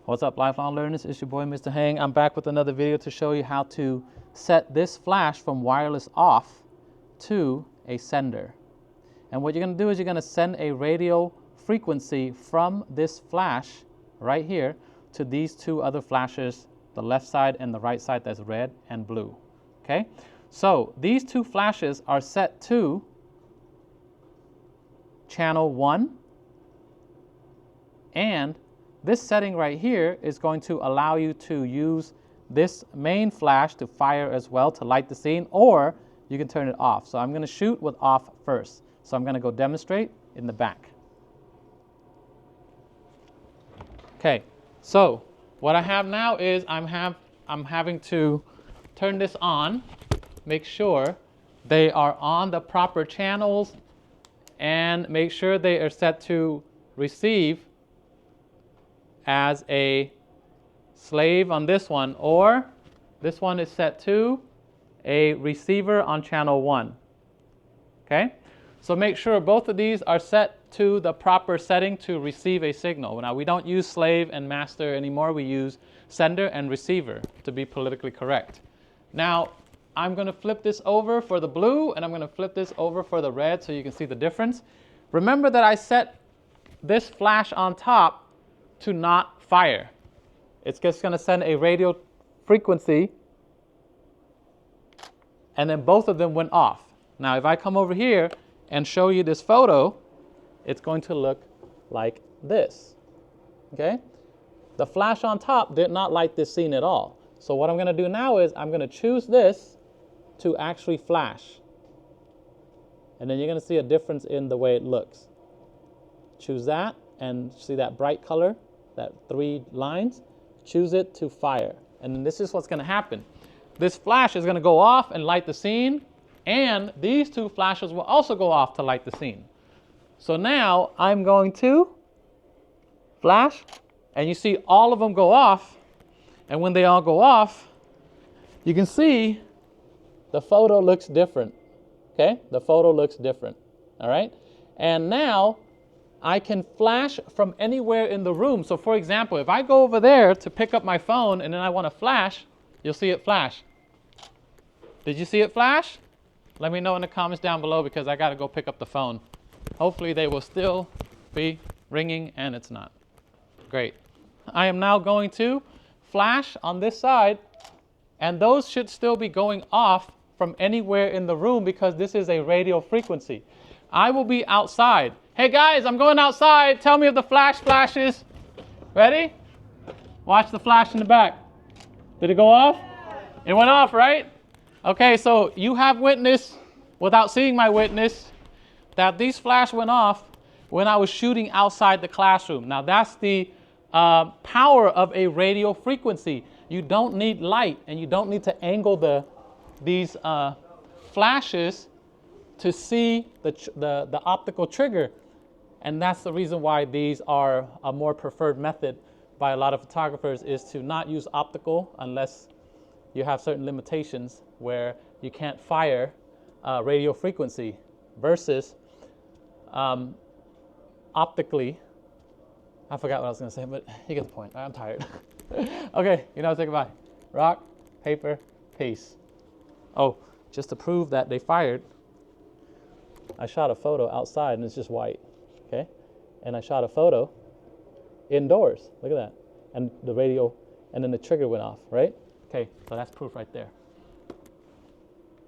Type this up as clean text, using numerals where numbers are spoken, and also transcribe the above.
What's up, lifelong learners? It's your boy, Mr. Hang. I'm back with another video to show you how to set this flash from wireless off to a sender. And what you're going to do is you're going to send a radio frequency from this flash right here to these two other flashes, the left side and the right side, that's red and blue. Okay? So these two flashes are set to channel 1, and this setting right here is going to allow you to use this main flash to fire as well to light the scene, or you can turn it off. So I'm going to shoot with off first. So I'm going to go demonstrate in the back. Okay, so what I have now is I'm having to turn this on, make sure they are on the proper channels, and make sure they are set to receive as a slave on this one, or this one is set to a receiver on channel 1. Okay, so make sure both of these are set to the proper setting to receive a signal. Now, we don't use slave and master anymore. We use sender and receiver to be politically correct. Now, I'm going to flip this over for the blue, and I'm going to flip this over for the red so you can see the difference. Remember that I set this flash on top to not fire. It's just going to send a radio frequency, and then both of them went off. Now, if I come over here and show you this photo, it's going to look like this. Okay? The flash on top did not light this scene at all. So what I'm going to do now is I'm going to choose this to actually flash. And then you're going to see a difference in the way it looks. Choose that, and see that bright color, that 3 lines? Choose it to fire. And then this is what's going to happen. This flash is going to go off and light the scene, and these 2 flashes will also go off to light the scene. So now I'm going to flash, and you see all of them go off, and when they all go off, you can see the photo looks different. Okay? The photo looks different. All right? And now I can flash from anywhere in the room. So for example, if I go over there to pick up my phone and then I want to flash, you'll see it flash. Did you see it flash? Let me know in the comments down below, because I got to go pick up the phone. Hopefully they will still be ringing, and it's not. Great. I am now going to flash on this side, and those should still be going off from anywhere in the room because this is a radio frequency. I will be outside. Hey guys, I'm going outside. Tell me if the flash flashes. Ready? Watch the flash in the back. Did it go off? It went off, right? Okay, so you have witnessed, without seeing my witness, that these flash went off when I was shooting outside the classroom. Now that's the power of a radio frequency. You don't need light, and you don't need to angle these flashes to see the optical trigger. And that's the reason why these are a more preferred method by a lot of photographers, is to not use optical unless you have certain limitations where you can't fire radio frequency, versus optically. I forgot what I was going to say, but you get the point. I'm tired. Okay, you know, say goodbye. Rock, paper, peace. Oh, just to prove that they fired, I shot a photo outside and it's just white. Okay? And I shot a photo indoors. Look at that. And the radio, and then the trigger went off, right? Okay, so that's proof right there.